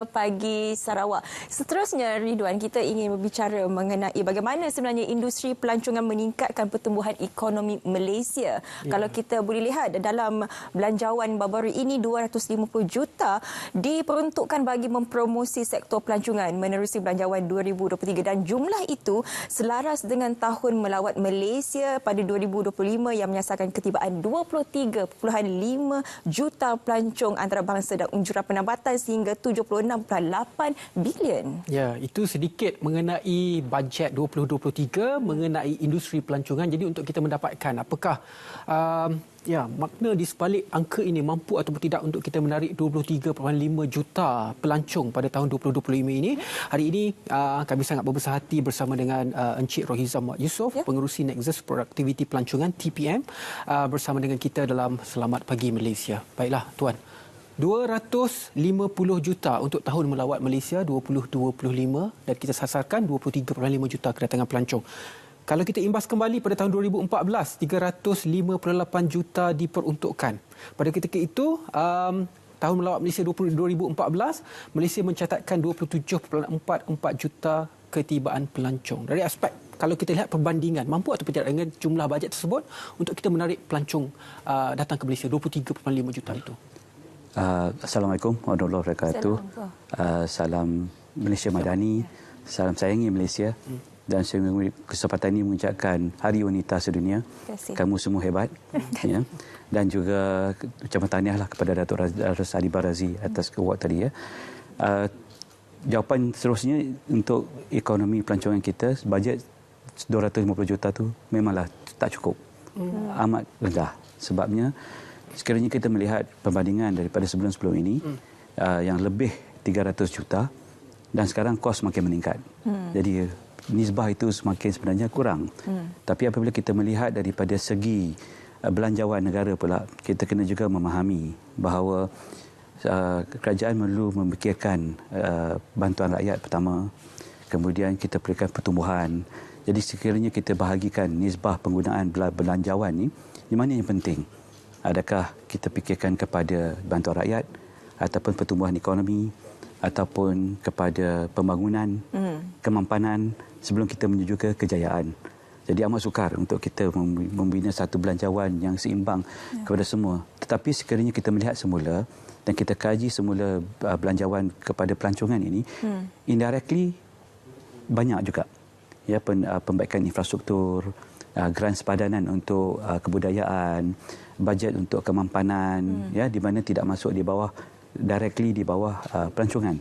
Pagi Sarawak. Seterusnya, Ridwan, kita ingin berbicara mengenai bagaimana sebenarnya industri pelancongan meningkatkan pertumbuhan ekonomi Malaysia. Kalau kita boleh lihat dalam belanjawan baru-baru ini, 250 juta diperuntukkan bagi mempromosi sektor pelancongan menerusi belanjawan 2023 dan jumlah itu selaras dengan tahun melawat Malaysia pada 2025 yang menyasarkan ketibaan 23.5 juta pelancong antarabangsa dan unjuran pendapatan sehingga 76.8 bilion. Ya, itu sedikit mengenai bajet 2023 mengenai industri pelancongan. Jadi untuk kita mendapatkan apakah makna di sebalik angka ini mampu ataupun tidak untuk kita menarik 23.5 juta pelancong pada tahun 2025 ini. Hari ini kami sangat berbesar hati bersama dengan Encik Rohiza Muhammad Yusof, pengerusi Nexus Productivity Pelancongan TPM, bersama dengan kita dalam Selamat Pagi Malaysia. Baiklah tuan, 250 juta untuk tahun melawat Malaysia 2025 dan kita sasarkan 23.5 juta kedatangan pelancong. Kalau kita imbas kembali pada tahun 2014, 358 juta diperuntukkan. Pada ketika itu, tahun melawat Malaysia 2014, Malaysia mencatatkan 27.44 juta ketibaan pelancong. Dari aspek kalau kita lihat perbandingan, mampu atau tidak dengan jumlah bajet tersebut untuk kita menarik pelancong datang ke Malaysia 23.5 juta itu. Assalamualaikum warahmatullahi wabarakatuh. Salam Malaysia Madani, salam sayangi Malaysia. Dan saya mengambil kesempatan ini mengucapkan Hari Wanita Sedunia. Kamu semua hebat. Ya. Dan juga ucapan tahniahlah kepada Datuk Ras Ali Barazi atas award tadi. Ya. Jawapan seterusnya untuk ekonomi pelancongan kita, bajet 250 juta tu memanglah tak cukup. Amat rendah. Sebabnya sekiranya kita melihat perbandingan daripada sebelum-sebelum ini, yang lebih 300 juta dan sekarang kos makin meningkat. Jadi nisbah itu semakin sebenarnya kurang. Tapi apabila kita melihat daripada segi belanjawan negara pula, kita kena juga memahami bahawa kerajaan perlu memikirkan bantuan rakyat pertama, kemudian kita perlukan pertumbuhan. Jadi sekiranya kita bahagikan nisbah penggunaan belanjawan ni, di mana yang penting? Adakah kita fikirkan kepada bantuan rakyat ataupun pertumbuhan ekonomi ataupun kepada pembangunan, kemampanan sebelum kita menuju ke kejayaan. Jadi amat sukar untuk kita membina satu belanjawan yang seimbang kepada semua. Tetapi sekiranya kita melihat semula dan kita kaji semula belanjawan kepada pelancongan ini, indirectly banyak juga ya pembaikan infrastruktur, grant sepadanan untuk kebudayaan, bajet untuk kemampanan, ya, di mana tidak masuk di bawah directly di bawah pelancongan.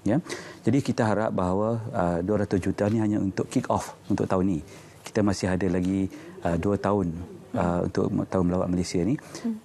Ya. Jadi kita harap bahawa 200 juta ni hanya untuk kick off untuk tahun ini. Kita masih ada lagi 2 tahun untuk tahun melawat Malaysia ni,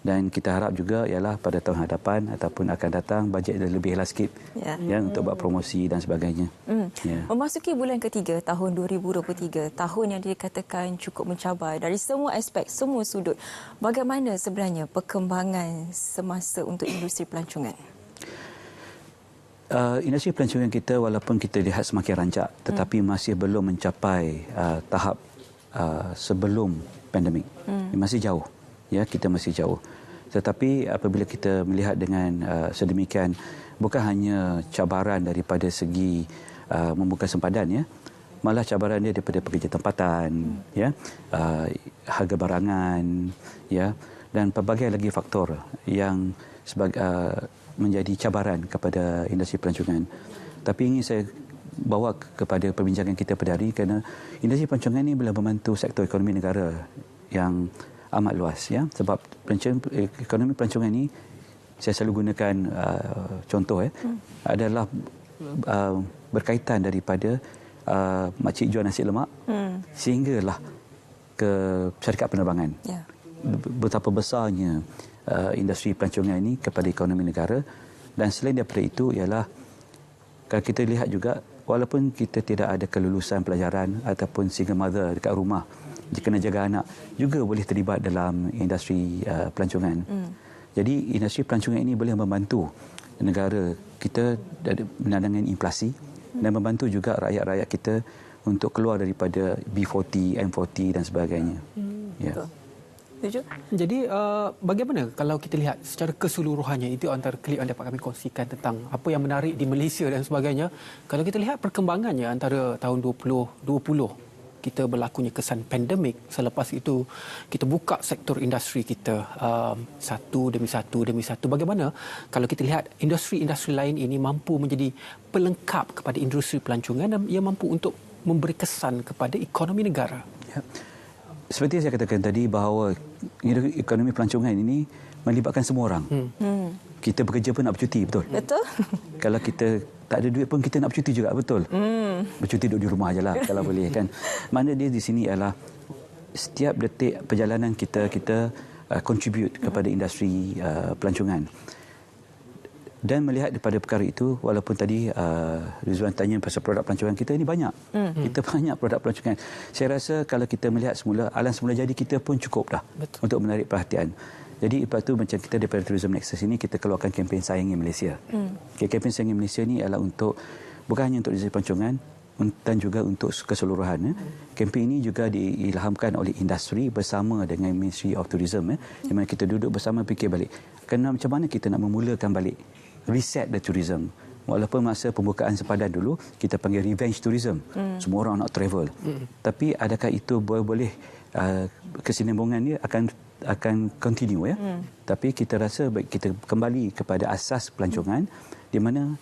dan kita harap juga ialah pada tahun hadapan ataupun akan datang bajet lebihlah sikit ya untuk buat promosi dan sebagainya. Ya. Memasuki bulan ketiga tahun 2023, tahun yang dikatakan cukup mencabar dari semua aspek, semua sudut. Bagaimana sebenarnya perkembangan semasa untuk industri pelancongan? Industri pelancongan kita walaupun kita lihat semakin rancak, tetapi masih belum mencapai tahap sebelum pandemik. Masih jauh. Ya, kita masih jauh. Tetapi apabila kita melihat dengan sedemikian, bukan hanya cabaran daripada segi membuka sempadan, ya, malah cabaran dia daripada pekerja tempatan, ya, harga barangan, ya, dan pelbagai lagi faktor yang menjadi cabaran kepada industri pelancongan. Tapi ingin saya bawa kepada perbincangan kita pada hari, kerana industri pelancongan ini boleh membantu sektor ekonomi negara yang amat luas, ya, sebab ekonomi pelancongan ini saya selalu gunakan contoh adalah berkaitan daripada makcik jual nasi lemak sehinggalah ke syarikat penerbangan. Betapa besarnya industri pelancongan ini kepada ekonomi negara. Dan selain daripada itu ialah kalau kita lihat juga, walaupun kita tidak ada kelulusan pelajaran ataupun single mother dekat rumah, jika nak jaga anak juga boleh terlibat dalam industri pelancongan. Jadi industri pelancongan ini boleh membantu negara kita menandangkan inflasi dan membantu juga rakyat-rakyat kita untuk keluar daripada B40, M40 dan sebagainya. Betul. Setuju? Jadi bagaimana kalau kita lihat secara keseluruhannya, itu antara klip yang dapat kami kongsikan tentang apa yang menarik di Malaysia dan sebagainya. Kalau kita lihat perkembangannya antara tahun 2020 kita berlakunya kesan pandemik, selepas itu kita buka sektor industri kita satu demi satu. Bagaimana kalau kita lihat industri-industri lain ini mampu menjadi pelengkap kepada industri pelancongan dan ia mampu untuk memberi kesan kepada ekonomi negara. Ya. Seperti saya katakan tadi bahawa ekonomi pelancongan ini melibatkan semua orang. Kita bekerja pun nak bercuti, betul? Betul. Kalau kita tak ada duit pun kita nak bercuti juga, betul? Bercuti duduk di rumah aja lah kalau boleh kan. Mana dia di sini ialah setiap detik perjalanan kita contribute kepada industri pelancongan. Dan melihat daripada perkara itu, walaupun tadi Rizwan tanya pasal produk pelancongan kita ini banyak. Kita banyak produk pelancongan. Saya rasa kalau kita melihat semula, alam semula jadi kita pun cukup dah. Betul. Untuk menarik perhatian. Jadi lepas tu macam kita daripada Tourism Nexus ini, kita keluarkan kempen Sayangi Malaysia. Kempen Sayangi Malaysia ni adalah untuk, bukan hanya untuk industri pelancongan, dan juga untuk keseluruhan. Kempen ini juga diilhamkan oleh industri bersama dengan Ministry of Tourism. Di mana kita duduk bersama fikir balik. Kerana macam mana kita nak memulakan balik reset the tourism. Walaupun masa pembukaan sepadan dulu kita panggil revenge tourism. Semua orang nak travel. Tapi adakah itu boleh kesinambungan dia akan continue ya. Tapi kita rasa baik kita kembali kepada asas pelancongan di mana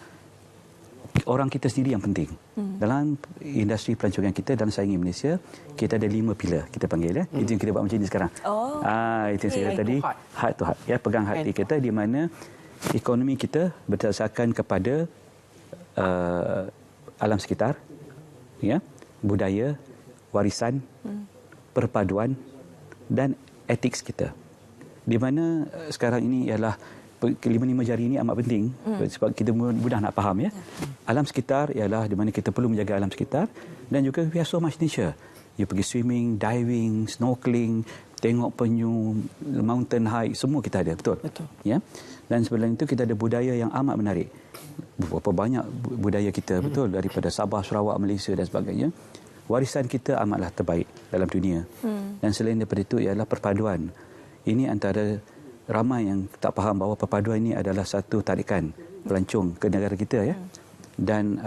orang kita sendiri yang penting. Dalam industri pelancongan kita dalam Sayangi Malaysia, kita ada 5 pilar kita panggil ya. Itu yang kita buat macam ni sekarang. Itu yang saya kata tadi, heart to heart ya, pegang hati kita di mana ekonomi kita berdasarkan kepada alam sekitar, ya, budaya, warisan, perpaduan dan etik kita. Di mana sekarang ini ialah kelima-lima jari ini amat penting sebab kita mudah nak faham ya. Alam sekitar ialah di mana kita perlu menjaga alam sekitar dan juga we have so much nature. You pergi swimming, diving, snorkeling, tengok penyu, mountain hike, semua kita ada, betul? Betul. Ya. Dan sebelum itu kita ada budaya yang amat menarik. Berapa banyak budaya kita, betul, daripada Sabah, Sarawak, Malaysia dan sebagainya. Warisan kita amatlah terbaik dalam dunia. Dan selain daripada itu ialah perpaduan. Ini antara ramai yang tak faham bahawa perpaduan ini adalah satu tarikan pelancong ke negara kita ya. Dan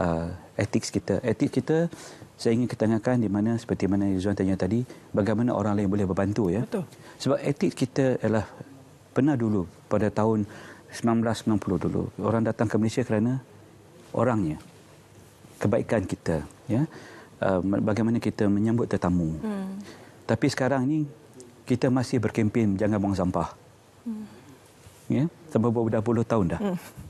etik kita. Etik kita saya ingin ketengahkan di mana seperti mana Rizwan tanya tadi, bagaimana orang lain boleh berbantu ya. Betul. Sebab etik kita adalah pernah dulu pada tahun 1990 dulu orang datang ke Malaysia kerana orangnya, kebaikan kita ya. Bagaimana kita menyambut tetamu. Tapi sekarang ni kita masih berkempen jangan buang sampah. Ya, sampai dah puluh tahun dah.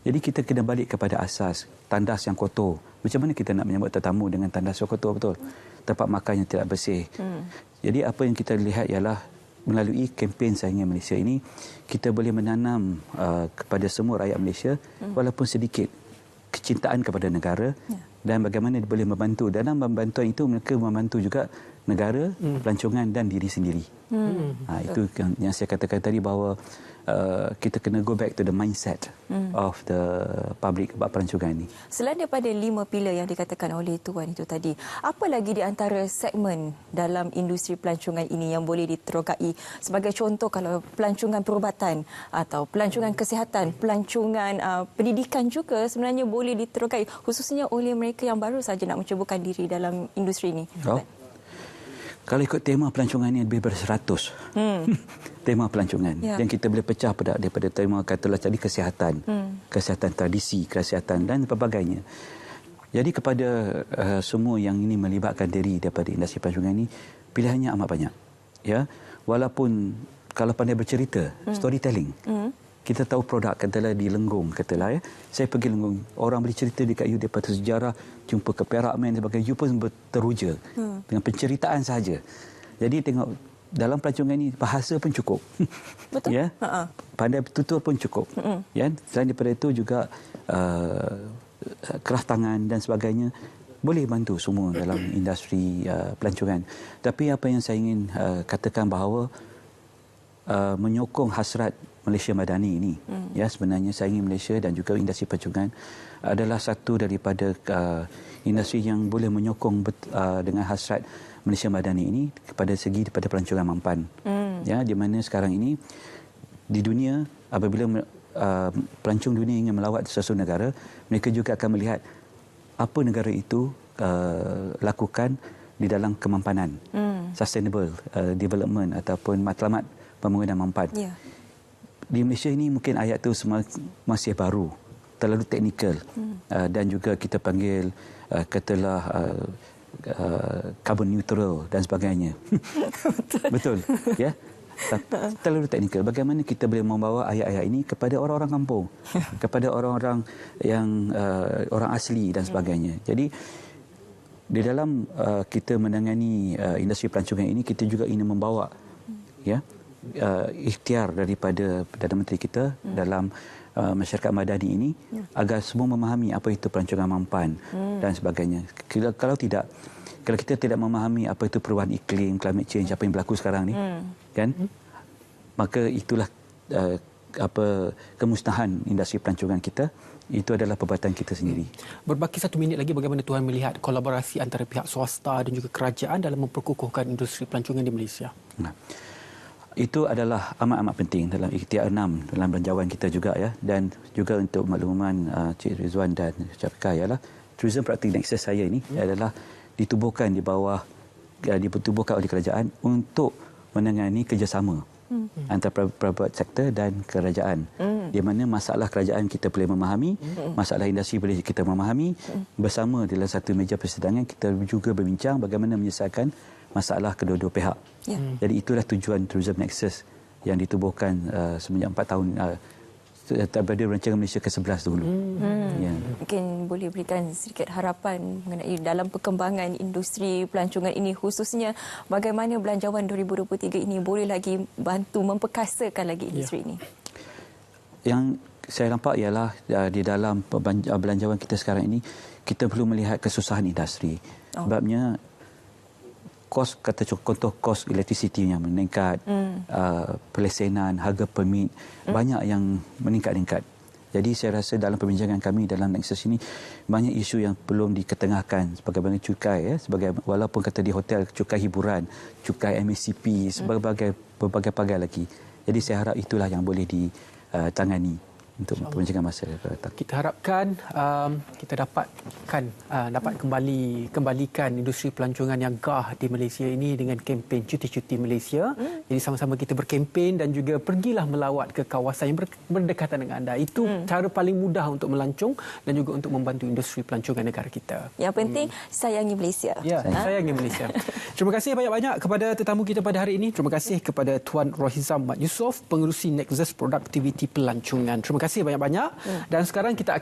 Jadi kita kena balik kepada asas tandas yang kotor. Macam mana kita nak menyambut tetamu dengan tandas yang kotor, betul? Tempat makan yang tidak bersih. Jadi apa yang kita lihat ialah melalui kempen Sayangi Malaysia ini kita boleh menanam kepada semua rakyat Malaysia walaupun sedikit kecintaan kepada negara dan bagaimana dia boleh membantu. Dalam membantuan itu mereka membantu juga negara, pelancongan dan diri sendiri. Itu yang saya katakan tadi bahawa kita kena go back to the mindset of the public about pelancongan ini. Selain daripada 5 pilar yang dikatakan oleh Tuan itu tadi, apa lagi di antara segmen dalam industri pelancongan ini yang boleh diterokai? Sebagai contoh, kalau pelancongan perubatan atau pelancongan kesihatan, pelancongan pendidikan juga sebenarnya boleh diterokai, khususnya oleh mereka yang baru saja nak mencubakan diri dalam industri ini. Kalau ikut tema pelancongan ini lebih dari 100 tema pelancongan yang kita boleh pecah daripada tema katalah tadi kesihatan, kesihatan tradisi, kesihatan dan pelbagainya. Jadi kepada semua yang ini melibatkan diri daripada industri pelancongan ini, pilihannya amat banyak. Ya, walaupun kalau pandai bercerita, storytelling. Kita tahu produk katalah di Lenggong katalah ya. Saya pergi Lenggong, orang boleh cerita dekat you daripada sejarah, jumpa ke Perak Man sebagainya, you pun teruja dengan penceritaan sahaja. Jadi tengok dalam pelancongan ini bahasa pun cukup. Betul. Ya. Pandai bertutur pun cukup. Ya, selain daripada itu juga keras tangan dan sebagainya boleh bantu semua dalam industri pelancongan. Tapi apa yang saya ingin katakan bahawa menyokong hasrat Malaysia Madani ini, ya, sebenarnya Sayangi Malaysia dan juga industri pelancongan adalah satu daripada industri yang boleh menyokong dengan hasrat Malaysia Madani ini kepada segi daripada pelancongan mampan. Ya, di mana sekarang ini di dunia apabila pelancong dunia ingin melawat sesuatu negara, mereka juga akan melihat apa negara itu lakukan di dalam kemampanan, sustainable development ataupun matlamat pembangunan mampan. Yeah. Di Malaysia ini mungkin ayat itu masih baru, terlalu teknikal, dan juga kita panggil katalah carbon neutral dan sebagainya. Betul. Ya. Terlalu teknikal. Bagaimana kita boleh membawa ayat-ayat ini kepada orang-orang kampung, kepada orang-orang yang orang asli dan sebagainya. Jadi di dalam kita menangani industri pelancongan ini, kita juga ingin membawa ikhtiar daripada Perdana Menteri kita dalam masyarakat madani ini agar semua memahami apa itu pelancongan mampan dan sebagainya. Kalau kita tidak memahami apa itu perubahan iklim, climate change, apa yang berlaku sekarang ni, kan? Maka itulah kemusnahan industri pelancongan kita. Itu adalah perbuatan kita sendiri. Berbaki 1 minit lagi, bagaimana Tuhan melihat kolaborasi antara pihak swasta dan juga kerajaan dalam memperkukuhkan industri pelancongan di Malaysia? Nah, itu adalah amat-amat penting dalam ikhtiar 6 dalam belanjawan kita juga, ya. Dan juga untuk makluman Cik Rizwan dan Cik Fika, ialah Tourism Productive Nexus saya ini adalah ditubuhkan ditubuhkan oleh kerajaan untuk menangani kerjasama antara private sektor dan kerajaan, di mana masalah kerajaan kita boleh memahami, masalah industri boleh kita memahami, bersama dalam satu meja persidangan kita juga berbincang bagaimana menyelesaikan masalah kedua-dua pihak. Jadi itulah tujuan Tourism Nexus yang ditubuhkan semenjak 4 tahun daripada rancangan Malaysia ke-11 dulu. Mungkin boleh berikan sedikit harapan mengenai dalam perkembangan industri pelancongan ini, khususnya bagaimana Belanjawan 2023 ini boleh lagi bantu memperkasakan lagi industri ini. Yang saya nampak ialah di dalam belanjawan kita sekarang ini, kita perlu melihat kesusahan industri. Sebabnya contoh kos elektrisiti yang meningkat, pelesenan, harga permit, banyak yang meningkat-ningkat. Jadi saya rasa dalam perbincangan kami dalam Nexus ini, banyak isu yang belum diketengahkan, sebagaimana cukai, walaupun kata di hotel, cukai hiburan, cukai MSCP, berbagai-bagai lagi. Jadi saya harap itulah yang boleh ditangani untuk perbincangan masa datang. Kita harapkan kita dapat kembalikan industri pelancongan yang gah di Malaysia ini dengan kempen Cuti-Cuti Malaysia. Jadi sama-sama kita berkempen dan juga pergilah melawat ke kawasan yang berdekatan dengan anda. Itu cara paling mudah untuk melancong dan juga untuk membantu industri pelancongan negara kita. Yang penting sayangi Malaysia. Ya, sayangi Malaysia. Terima kasih banyak-banyak kepada tetamu kita pada hari ini. Terima kasih kepada Tuan Rohizam Mat Yusof, Pengerusi Nexus Productivity Pelancongan. Terima kasih banyak-banyak. Dan sekarang kita